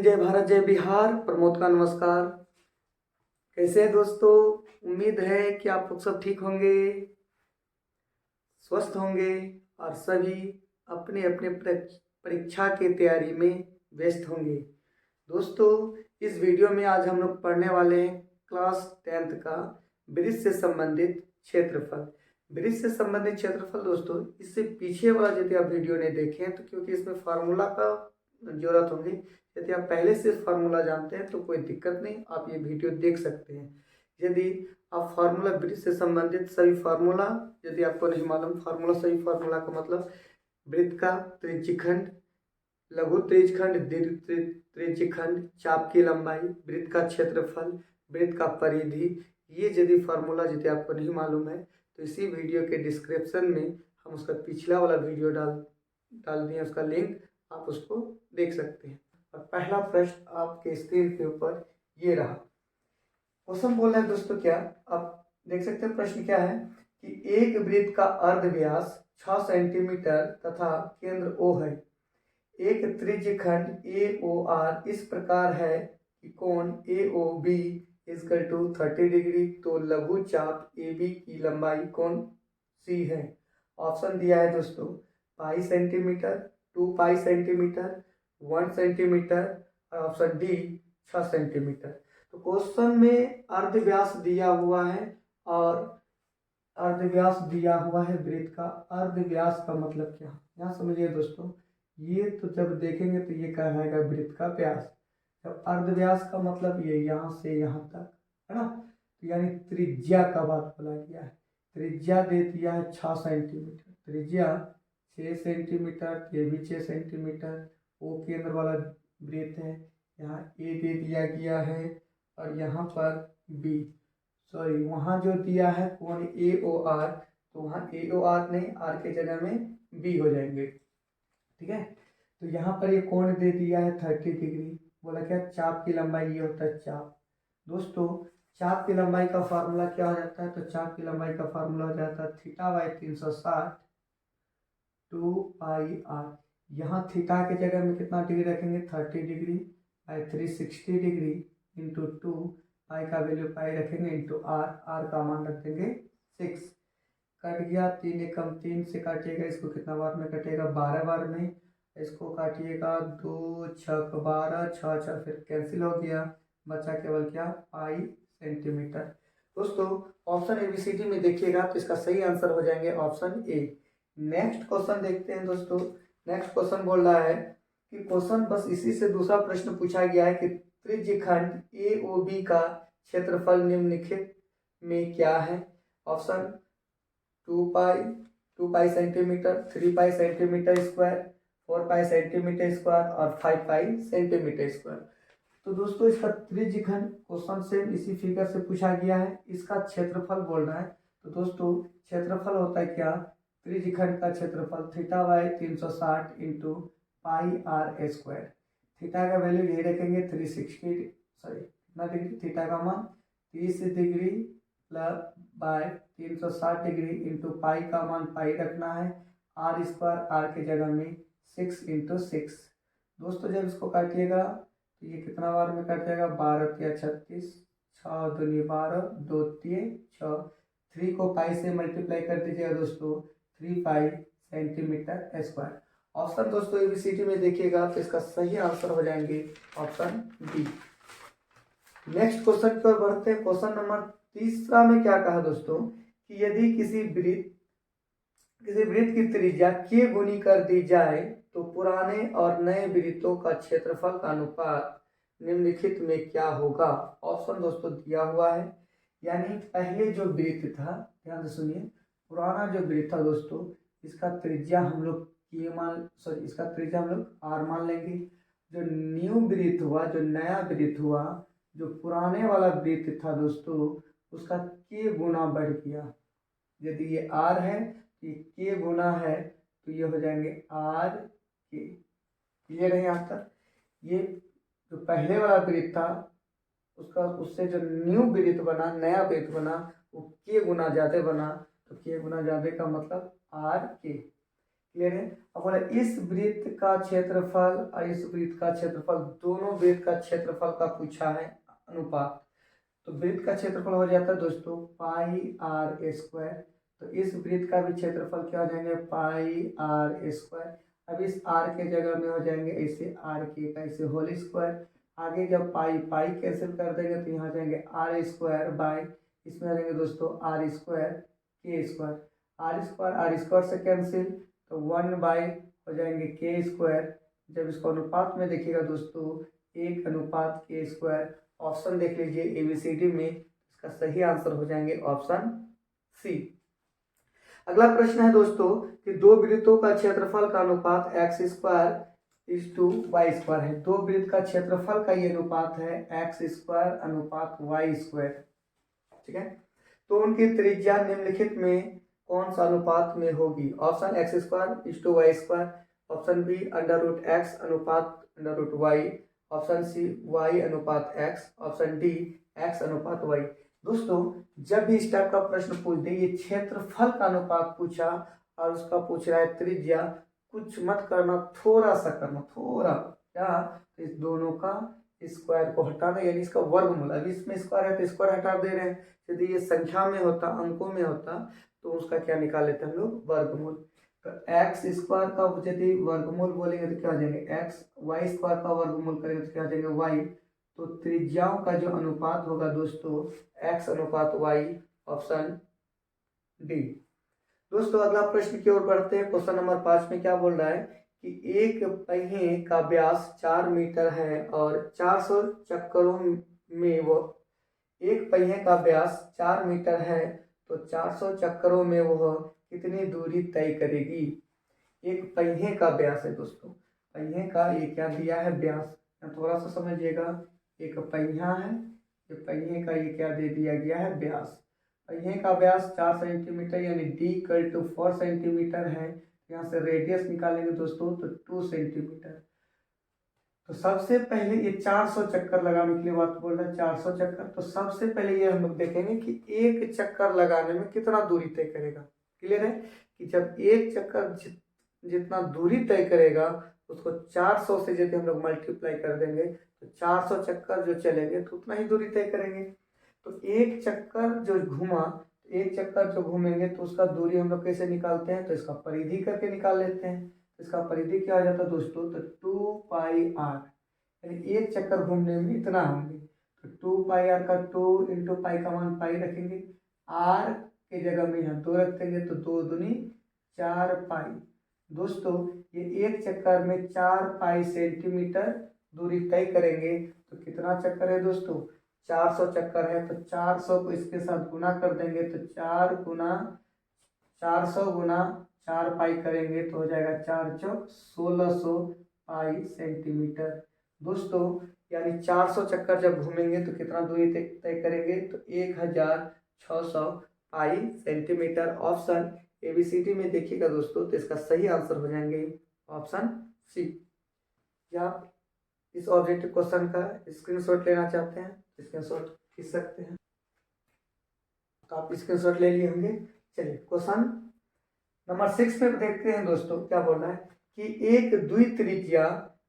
हिंद, जय भारत, जय बिहार। प्रमोद का नमस्कार। कैसे हैं दोस्तों? उम्मीद है कि आप लोग सब ठीक होंगे, स्वस्थ होंगे और सभी अपने अपने परीक्षा की तैयारी में व्यस्त होंगे। दोस्तों, इस वीडियो में आज हम लोग पढ़ने वाले हैं क्लास 10th का वृत्त से संबंधित क्षेत्रफल। वृत्त से संबंधित क्षेत्रफल दोस्तों, इससे पीछे वाला यदि आप वीडियो नहीं देखे हैं तो क्योंकि इसमें फार्मूला का जरूरत होगी। यदि आप पहले से फार्मूला जानते हैं तो कोई दिक्कत नहीं, आप ये वीडियो देख सकते हैं। यदि आप फार्मूला वृत्त से संबंधित सभी फार्मूला यदि आपको नहीं मालूम, फार्मूला सही फार्मूला का मतलब वृत्त का त्रिज्यखंड, लघु त्रिज्यखंड, दीर्घ त्रिज्यखंड, चाप की लंबाई, वृत्त का क्षेत्रफल, वृत्त का परिधि, ये यदि फार्मूला यदि आपको नहीं मालूम है तो इसी वीडियो के डिस्क्रिप्शन में हम उसका पिछला वाला वीडियो डाल दिए, उसका लिंक आप उसको देख सकते हैं। और पहला प्रश्न आपके स्क्रीन के ऊपर ये रहा। क्वेश्चन बोल रहा है दोस्तों, क्या आप देख सकते हैं प्रश्न क्या है कि एक वृत्त का अर्ध व्यास 6 सेंटीमीटर तथा केंद्र O है। एक त्रिज्यखंड AOR इस प्रकार है कि कोण AOB = 30 डिग्री, तो लघु चाप AB की लंबाई कोण C है। ऑप्शन दिया है दोस्तों पाई सेंटीमीटर, 2 पाई सेंटीमीटर, 1 सेंटीमीटर और ऑप्शन डी 6 सेंटीमीटर। तो क्वेश्चन में अर्धव्यास दिया हुआ है और अर्धव्यास दिया हुआ है वृत्त का। अर्धव्यास का मतलब क्या, यहाँ समझिए दोस्तों, ये तो जब देखेंगे तो ये कहलाएगा वृत्त का व्यास। जब अर्धव्यास का मतलब ये यहाँ से यहाँ तक है ना, तो यानी त्रिज्या का बात बोला गया है। त्रिज्या दे दिया है 6 सेंटीमीटर, त्रिज्या 6 सेंटीमीटर, ये भी 6 सेंटीमीटर। ओ केंद्र वाला वृत्त है, यहाँ ए दे दिया गया है और यहाँ पर बी, सॉरी वहाँ जो दिया है कोण AOR, तो वहाँ AOR नहीं, आर के जगह में बी हो जाएंगे। ठीक है, तो यहाँ पर ये कोण दे दिया है 30 डिग्री। बोला क्या, चाप की लंबाई ये होता है चाप। दोस्तों, चाप की लंबाई का फार्मूला क्या हो जाता है, तो चाप की लंबाई का फार्मूला हो जाता है θ/360 2 पाई आर। यहाँ थीटा के जगह में कितना डिग्री रखेंगे, 30 डिग्री बाई 360 डिग्री इंटू 2 पाई का वैल्यू पाई रखेंगे इंटू आर, आर का मान रख देंगे 6। कट गया, 3 एकम 3 से काटिएगा, इसको कितना बार में कटेगा, 12 बार में। इसको काटिएगा 2 6 12, 6 6 फिर कैंसिल हो गया, बचा केवल क्या, पाई सेंटीमीटर। दोस्तों, ऑप्शन ABCD में देखिएगा तो इसका सही आंसर हो जाएंगे ऑप्शन ए। नेक्स्ट क्वेश्चन देखते हैं दोस्तों। नेक्स्ट क्वेश्चन बोल रहा है कि क्वेश्चन बस इसी से दूसरा प्रश्न पूछा गया है कि त्रिज्यखंड AOB का क्षेत्रफल निम्नलिखित में क्या है। ऑप्शन 2 पाई सेंटीमीटर, 3 पाई सेंटीमीटर स्क्वायर, 4 पाई सेंटीमीटर स्क्वायर और 5 पाई सेंटीमीटर स्क्वायर। तो दोस्तों, इसका त्रिज्यखंड क्वेश्चन से इसी फिगर से पूछा गया है, इसका क्षेत्रफल बोल रहा है। तो दोस्तों, क्षेत्रफल होता है क्या, त्रिज्यखंड का क्षेत्रफल θ/360 into pi are square. Theta का वैल्यू यही रखेंगे 360, सॉरी कितना डिग्री, थीटा का मान 30 degree plus by 360 degree into pi का मान पाई रखना है, आर स्क्वायर आर के जगह में 6 इंटू 6। दोस्तों, जब इसको काटिएगा तो ये कितना बार में कट जाएगा, 12 या 36, 6 दूनी 12, 2 3 6। 3 को पाई से मल्टीप्लाई कर दीजिएगा दोस्तों, 3 पाई सेंटीमीटर स्क्वायर। ऑप्शन दोस्तों ABCD में देखिएगा तो इसका सही आंसर हो जाएंगे ऑप्शन बी। नेक्स्ट क्वेश्चन की ओर बढ़ते हैं। क्वेश्चन नंबर तीसरा में क्या कहा दोस्तों कि यदि किसी वृत्त की त्रिज्या k गुनी कर दी जाए तो पुराने और नए वृत्तों का क्षेत्रफल का अनुपात निम्नलिखित में क्या होगा। ऑप्शन दोस्तों दिया हुआ है, यानी पहले जो वृत्त था, ध्यान से सुनिए, पुराना जो वृत्त था दोस्तों, इसका त्रिज्या हम लोग इसका त्रिज्या हम लोग r मान लेंगे। जो न्यू वृत्त हुआ, जो नया वृत्त हुआ, जो पुराने वाला वृत्त था दोस्तों, उसका k गुना बढ़ गया। यदि ये r है तो ये k गुना है, तो ये हो जाएंगे r k। क्लियर है यहाँ तक। ये जो पहले वाला वृत्त था उसका, उससे जो न्यू वृत्त बना, नया वृत्त बना, वो k गुना ज्यादा बना, तो k गुना ज्यादा का मतलब r k। क्लियर है। अब बोला इस वृत्त का क्षेत्रफल और इस वृत्त का क्षेत्रफल, दोनों वृत्त का क्षेत्रफल का पूछा है अनुपात। तो वृत्त का क्षेत्रफल हो जाता है दोस्तों पाई आर स्क्वायर। तो इस वृत्त का भी क्षेत्रफल क्या हो जाएंगे, पाई आर स्क्वायर। अब इस आर के जगह में हो जाएंगे ऐसे आर के का ऐसे होल स्क्वायर। आगे जब पाई पाई कैंसिल कर देंगे तो यहाँ जाएंगे आर स्क्वायर बाय, इसमें आ जाएंगे दोस्तों आर स्क्वायर के स्क्वायर। आर स्क्वायर से कैंसिल तो 1 बाय हो जाएंगे के स्क्वायर। जब इसको अनुपात में देखिएगा दोस्तों 1 अनुपात के स्क्वायर। ऑप्शन देख लीजिए एबीसीडी में, इसका सही आंसर हो जाएंगे ऑप्शन सी। अगला प्रश्न है दोस्तों कि दो वृत्तों का क्षेत्रफल का अनुपात x square is to Y square है। दो वृत्त का क्षेत्रफल का ये अनुपात है एक्स स्क्वायर अनुपात वाई स्क्वायर, ठीक है। तो उनकी त्रिज्या निम्नलिखित में कौन सा अनुपात में होगी। Option X square is to Y square, option B under root X अनुपात under root Y, option C Y अनुपात एक्स, ऑप्शन डी एक्स अनुपात वाई। दोस्तों जब भी इस टाइप का प्रश्न पूछ दे, ये क्षेत्रफल का अनुपात पूछा और उसका पूछ रहा है त्रिज्या, कुछ मत करना, थोड़ा सा करना, थोड़ा क्या, तो इस दोनों का स्क्वायर को हटाना, यानी इसका वर्गमूल। अभी इसमें स्क्वायर है तो स्क्वायर हटा दे रहे हैं। यदि ये संख्या में होता, अंकों में होता, तो उसका क्या निकाल लेते हम लोग, वर्गमूल। तो एक्स स्क्वायर का यदि वर्गमूल बोलेंगे तो क्या हो जाएंगे एक्स, वाई स्क्वायर का वर्गमूल करेंगे तो क्या हो जाएंगे वाई। तो त्रिज्याओं का जो अनुपात होगा दोस्तों एक्स अनुपात वाई, ऑप्शन डी। दोस्तों अगला प्रश्न की ओर बढ़ते हैं। क्वेश्चन नंबर 5 में क्या बोल रहा है कि एक पहिए का व्यास 4 मीटर है और 400 चक्करों में वो, एक पहिए का व्यास 4 मीटर है तो 400 चक्करों में वह कितनी दूरी तय करेगी। एक पहिए का व्यास है दोस्तों, पहिए का ये क्या दिया है व्यास, थोड़ा सा समझिएगा। एक पहिया है, ये पहिए का ये क्या दे दिया गया है व्यास। पहिए का व्यास 4 सेंटीमीटर यानी d इक्वल टू 4 सेंटीमीटर है। यहाँ से रेडियस निकालेंगे दोस्तों तो 2 सेंटीमीटर। तो सबसे पहले ये 400 चक्कर लगाने के लिए बात बोल रहा है, 400 चक्कर। तो सबसे पहले ये हम लोग देखेंगे कि एक चक्कर लगाने में कितना दूरी तय करेगा। क्लियर है कि जब एक चक्कर जितना दूरी तय करेगा उसको 400 से यदि हम लोग मल्टीप्लाई कर देंगे तो 400 चक्कर जो चलेंगे तो उतना ही दूरी तय करेंगे। तो एक चक्कर जो घूमा, एक चक्कर जो घूमेंगे तो उसका दूरी हम लोग कैसे निकालते हैं, तो इसका परिधि करके निकाल लेते हैं। इसका परिधि क्या हो जाता है दोस्तों, तो 2 पाई आर, यानी एक चक्कर घूमने में इतना होंगे। तो 2 पाई आर का 2 इंटू पाई का मान पाई रखेंगे, आर के जगह में यहाँ 2 रख देंगे तो 2 दूनी 4 पाई। दोस्तों ये एक चक्कर में 4 पाई सेंटीमीटर दूरी तय करेंगे। तो कितना चक्कर है दोस्तों, 400 चक्कर है। तो 400 को इसके साथ गुना कर देंगे तो 4 गुना 400 गुना 4 पाई करेंगे तो हो जाएगा 4 चौक 1600 पाई सेंटीमीटर। दोस्तों यानी 400 चक्कर जब घूमेंगे तो कितना दूरी तय करेंगे, तो 1600 पाई सेंटीमीटर। ऑप्शन एबीसीडी में देखिएगा दोस्तों तो इसका सही आंसर हो जाएंगे ऑप्शन सी। या इस ऑब्जेक्टिव क्वेश्चन का स्क्रीनशॉट लेना चाहते हैं, स्क्रीनशॉट खींच सकते हैं, तो आप स्क्रीनशॉट ले लिए होंगे। चलिए क्वेश्चन नंबर 6 में देखते हैं दोस्तों क्या बोल रहा है कि एक द्वित्रिज्या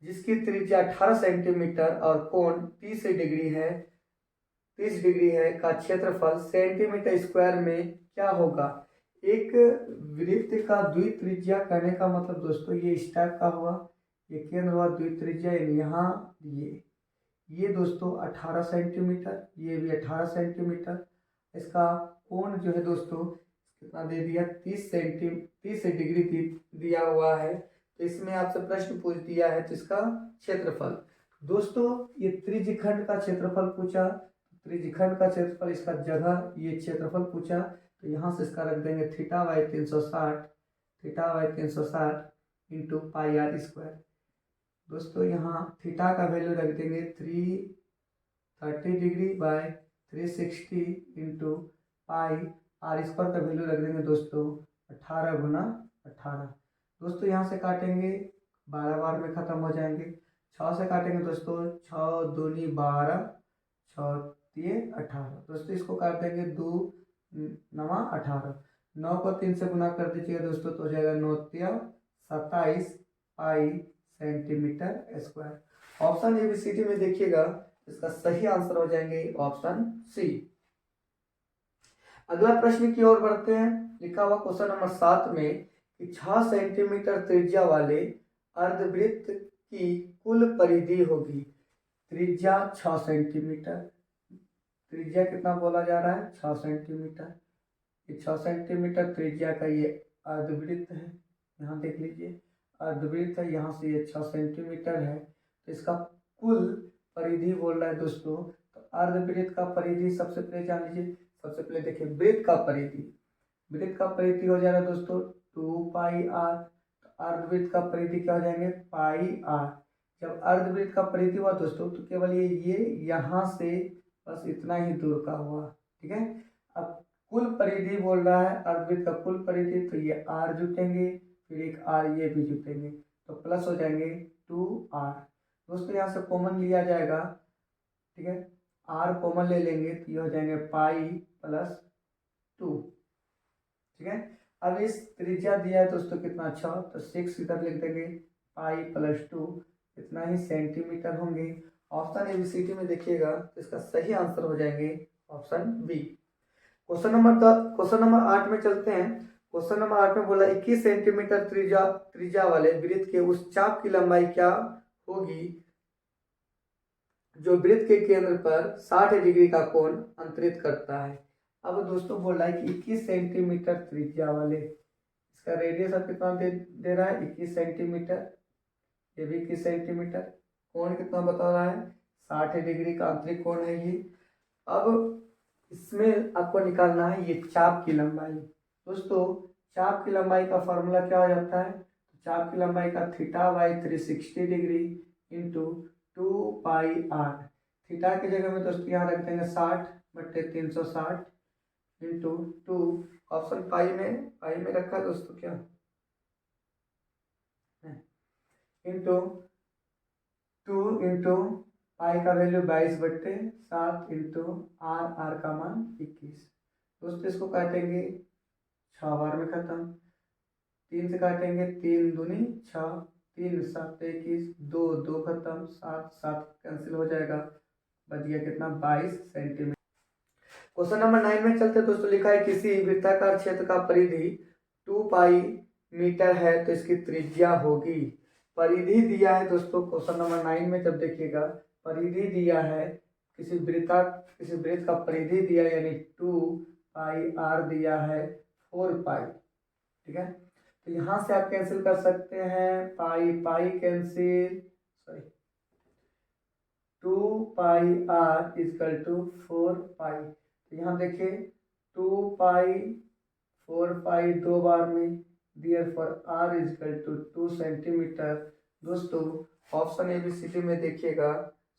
जिसकी त्रिज्या 18 सेंटीमीटर और कोण 30 डिग्री है का क्षेत्रफल सेंटीमीटर स्क्वायर में क्या होगा। एक वृत्त का द्वित्रिज्या करने का मतलब दोस्तों ये इस टाइप का हुआ, ये केंद्र हुआ द्वित्रिज्या, यहाँ ये दोस्तों 18 सेंटीमीटर, ये भी 18 सेंटीमीटर। इसका कोण जो है दोस्तों कितना दे दिया, 30 डिग्री दिया हुआ है। तो इसमें आपसे प्रश्न पूछ दिया है तो इसका क्षेत्रफल। दोस्तों ये त्रिज्यखंड का क्षेत्रफल पूछा, त्रिज्यखंड का क्षेत्रफल, इसका जगह ये क्षेत्रफल पूछा। तो यहाँ से इसका रख देंगे theta by 360 into pi are square. दोस्तों यहाँ थीटा का वैल्यू रख देंगे 330 degree by 360 into pi are square का वैल्यू रख देंगे दोस्तों 18 गुना 18। दोस्तों यहाँ से काटेंगे 12 बार में ख़त्म हो जाएंगे। 6 से काटेंगे दोस्तों 6 दूनी 12, 6 3 18। दोस्तों इसको काट देंगे 2 9 18। 9 को 3 से गुना कर दीजिएगा दोस्तों तो हो जाएगा 9 3 27 पाई सेंटीमीटर स्क्वायर। ऑप्शन ABCD में देखिएगा, इसका सही आंसर हो जाएंगे ऑप्शन सी। अगला प्रश्न की ओर बढ़ते हैं। लिखा हुआ क्वेश्चन नंबर 7 में कि 6 सेंटीमीटर त्रिज्या वाले अर्धवृत्त की कुल परिधि होगी। त्रिज्या 6 सेंटीमीटर, त्रिज्या कितना बोला जा रहा है 6 सेंटीमीटर। ये 6 सेंटीमीटर त्रिज्या का ये अर्धवृत्त है, यहाँ देख लीजिए अर्धवृत्त है, यहाँ से ये 6 सेंटीमीटर है। तो इसका कुल परिधि बोल रहा है दोस्तों। तो अर्धवृत्त का परिधि सबसे पहले जान लीजिए। सबसे पहले देखिए वृत्त का परिधि, वृत्त का परिधि हो जा रहा है दोस्तों 2 पाई आर। तो अर्धवृत्त का परिधि क्या हो जाएंगे पाई आर। जब अर्धवृत्त का परिधि हुआ दोस्तों तो केवल ये यहाँ से बस इतना ही दूर का हुआ, ठीक है। अब कुल परिधि बोल रहा है अर्धवृत्त का कुल परिधि, तो ये आर जुटेंगे, फिर एक आर ये भी जुटेंगे, तो प्लस हो जाएंगे 2r। दोस्तों यहाँ से कॉमन लिया जाएगा, ठीक है, आर कॉमन ले लेंगे तो ये हो जाएंगे पाई प्लस 2, ठीक है। अब इस त्रिज्या दिया है दोस्तों कितना 6, तो 6 इधर लिख देंगे, पाई प्लस 2 इतना ही सेंटीमीटर होंगे। ऑप्शन ABCD में देखिएगा तो इसका सही आंसर हो जाएंगे ऑप्शन बी। क्वेश्चन नंबर 8 में चलते हैं। क्वेश्चन नंबर 8 में बोला 21 सेंटीमीटर त्रिज्या वाले वृत्त के उस चाप की लंबाई क्या होगी जो वृत्त के केंद्र पर 60 डिग्री का कोण अंतरित करता है। अब दोस्तों बोल रहा है कि 21 सेंटीमीटर त्रिज्या वाले, इसका रेडियस अब कितना दे रहा है 21 सेंटीमीटर, ये भी 21 सेंटीमीटर, कोण कितना बता रहा है 60 डिग्री का आंतरिक कोण है ये। अब इसमें आपको निकालना है ये चाप की लंबाई। दोस्तों चाप की लंबाई का फॉर्मूला क्या हो जाता है, चाप की लंबाई का theta by 360 degree into 2 pi r. Theta की जगह में दोस्तों यहाँ रख देंगे 60/360 इंटू 2, ऑप्शन पाई में रखा है दोस्तों क्या, इंटू 2 इंटू पाई का वैल्यू 22/7 इंटू आर का मान 21। दोस्तों इसको काटेंगे 6 बार में खत्म, 3 से काटेंगे 3 दूनी 6, 3 7 21, 2 2 खत्म, 7 7 कैंसिल हो जाएगा, बच गया कितना 22 सेंटीमीटर। क्वेश्चन नंबर 9 में चलते दोस्तों। लिखा है किसी वृत्ताकार क्षेत्र का परिधि 2 पाई मीटर है तो इसकी त्रिज्या होगी। परिधि दिया है दोस्तों क्वेश्चन नंबर 9 में, जब देखिएगा परिधि दिया है, किसी वृत्त का परिधि दिया है यानी 2 पाई आर दिया है 4 पाई, ठीक है। तो यहाँ से आप कैंसिल कर सकते हैं, pi pi cancel, sorry 2 pi R equal to 4 pi. तो यहाँ देखिए 2 पाई 4 पाई 2 बार में, therefore r equal to 2 centimetre. दोस्तों ऑप्शन ABCD में देखिएगा,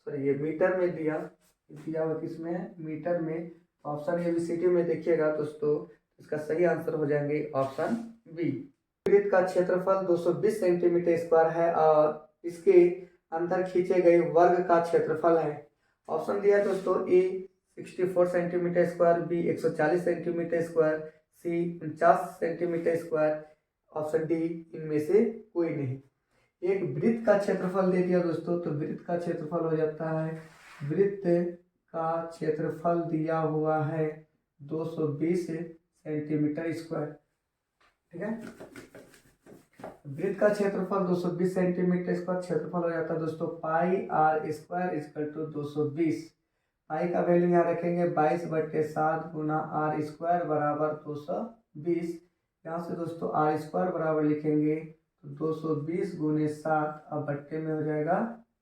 सॉरी ये मीटर में दिया हुआ किसमें है मीटर में, ऑप्शन ABCD में देखिएगा दोस्तों इसका सही आंसर हो जाएंगे ऑप्शन बी। वृत्त का क्षेत्रफल 220 सेंटीमीटर स्क्वायर है और इसके अंदर खींचे गए वर्ग का क्षेत्रफल है। ऑप्शन दिया है दोस्तों A 64 centimetre square, B 140 centimetre square, C 49 centimetre square, option D इनमें से कोई नहीं। एक वृत्त का क्षेत्रफल दे दिया दोस्तों, तो वृत्त का क्षेत्रफल हो जाता है, वृत्त का क्षेत्रफल दिया हुआ है 220 सेंटीमीटर स्क्वायर, ठीक है। वृत्त का क्षेत्रफल 220 सेंटीमीटर स्क्वायर, क्षेत्रफल हो जाता है दोस्तों पाई आर स्क्वायर इक्वल टू 220। पाई का वैल्यू यहाँ रखेंगे 22/7 गुना आर स्क्वायर बराबर 220। यहाँ से दोस्तों आर स्क्वायर बराबर लिखेंगे तो 220 गुने 7, अब बट्टे में हो जाएगा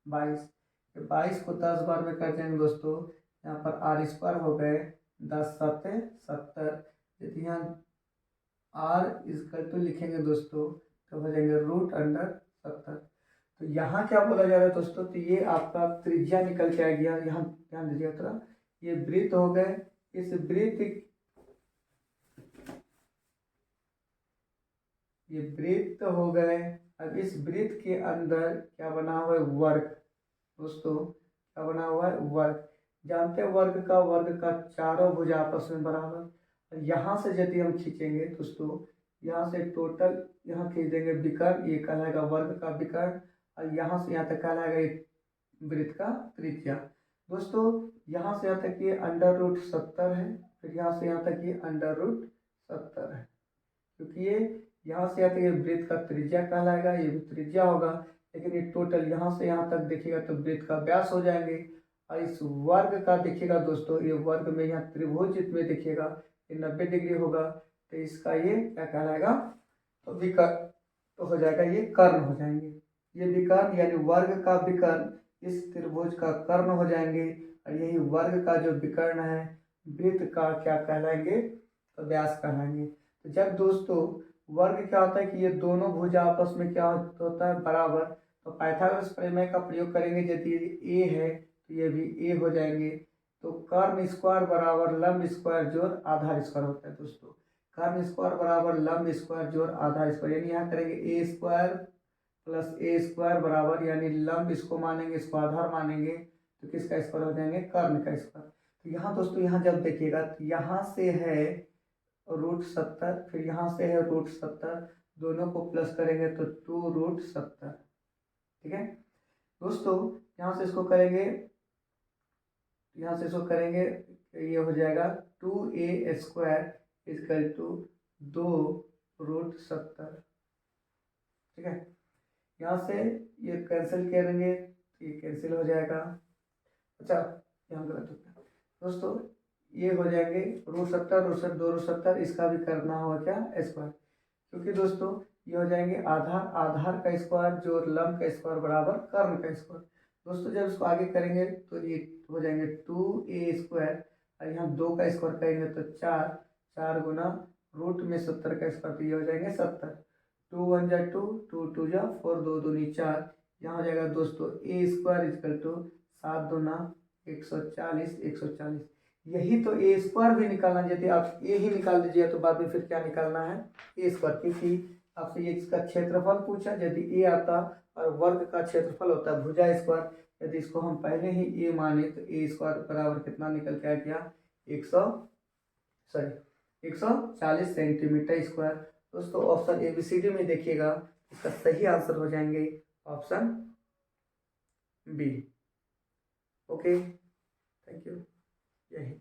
22। 22 को 10 बार में कर देंगे दोस्तों, यहाँ पर आर स्क्वायर हो गए 10 7 70। यदि यहाँ आर इजकल टू लिखेंगे दोस्तों तो हो जाएंगे √70। तो यहाँ क्या बोला जा रहा है दोस्तों, तो ये आपका त्रिज्या निकल के आ गया। यहाँ ध्यान दीजिए थोड़ा, ये वृत्त हो गए, इस वृत्त ये वृत्त हो गए। अब इस वृत्त के अंदर क्या बना हुआ है वर्ग, दोस्तों क्या बना हुआ है वर्ग। जानते हैं वर्ग का चारों भुजा आपस में बराबर। यहाँ से यदि हम खींचेंगे दोस्तों, यहाँ से टोटल यहाँ खींच देंगे विकर्ण, ये कहलाएगा वर्ग का विकर्ण, और यहाँ से यहाँ तक कहलाएगा एक वृत्त का त्रिज्या। दोस्तों यहाँ से यहाँ तक ये √70 है, फिर यहाँ से यहाँ तक ये √70 है, क्योंकि ये यहाँ से यहाँ तक ये वृत्त का त्रिज्या कहलाएगा, ये भी त्रिज्या होगा, लेकिन ये टोटल यहाँ से यहाँ तक देखिएगा तो वृत्त का व्यास हो जाएंगे। और इस वर्ग का देखिएगा दोस्तों, ये वर्ग में यहाँ त्रिभुज में देखिएगा ये 90 डिग्री होगा, तो इसका ये क्या कहलाएगा, तो विकर्ण तो हो जाएगा, ये कर्ण हो जाएंगे। ये विकर्ण यानी वर्ग का विकर्ण इस त्रिभुज का कर्ण हो जाएंगे, और यही वर्ग का जो विकर्ण है वृत्त का क्या कहलाएंगे, तो व्यास कहलाएंगे। तो जब दोस्तों वर्ग क्या होता है कि ये दोनों भुजा आपस में क्या होता है, बराबर, तो पाइथागोरस प्रमेय का प्रयोग करेंगे। यदि ए है तो ये भी ए हो जाएंगे। तो कर्ण स्क्वायर बराबर लंब स्क्वायर जोड़ आधार स्क्वायर होता है दोस्तों। कर्ण स्क्वायर बराबर लंब स्क्वायर जोड़ आधार स्क्वायर, यानी यहाँ करेंगे ए स्क्वायर प्लस ए स्क्वायर बराबर, यानी लंब इसको मानेंगे, इसको आधार मानेंगे, तो किसका स्क्वायर हो जाएंगे, कर्ण का स्क्वायर। तो यहाँ दोस्तों यहाँ जब देखिएगा तो यहाँ से है √70, फिर यहाँ से है √70, दोनों को प्लस करेंगे तो 2√70। ठीक है दोस्तों, यहाँ से इसको करेंगे, यहाँ से इसको करेंगे, ये हो जाएगा 2a² इक्वल टू 2√70। ठीक है, यहाँ से ये कैंसिल करेंगे, ये कैंसिल हो जाएगा। अच्छा यहाँ गलत हो गया दोस्तों, ये हो जाएंगे √70, 2√70, इसका भी करना होगा क्या, स्क्वायर, क्योंकि दोस्तों ये हो जाएंगे आधार का स्क्वायर जोड़ लंब का स्क्वायर बराबर कर्ण का स्क्वायर। दोस्तों जब इसको आगे करेंगे तो ये हो जाएंगे 2a², और यहाँ 2 का स्क्वायर करेंगे तो 4 गुना रूट में 70 का स्क्वायर, तो ये हो जाएंगे 70। 2 1 जा 2, 2 2 जा 4, 2 दूनी 4, यहाँ हो जाएगा दोस्तों a² इक्वल टू 7 दूना 140। यही तो ए स्क्वायर भी निकालना, यदि आप ए ही निकाल दीजिएगा तो बाद में फिर क्या निकालना है, ए स्क्वायर, क्योंकि आपसे ये इसका क्षेत्रफल पूछा, यदि ए आता और वर्ग का क्षेत्रफल होता है भुजा स्क्वायर, यदि इसको हम पहले ही ए माने तो a² बराबर कितना निकल के आ गया, 140 सेंटीमीटर स्क्वायर। दोस्तों ऑप्शन ABCD में देखिएगा, इसका सही आंसर हो जाएंगे option B. Okay, thank you, यही।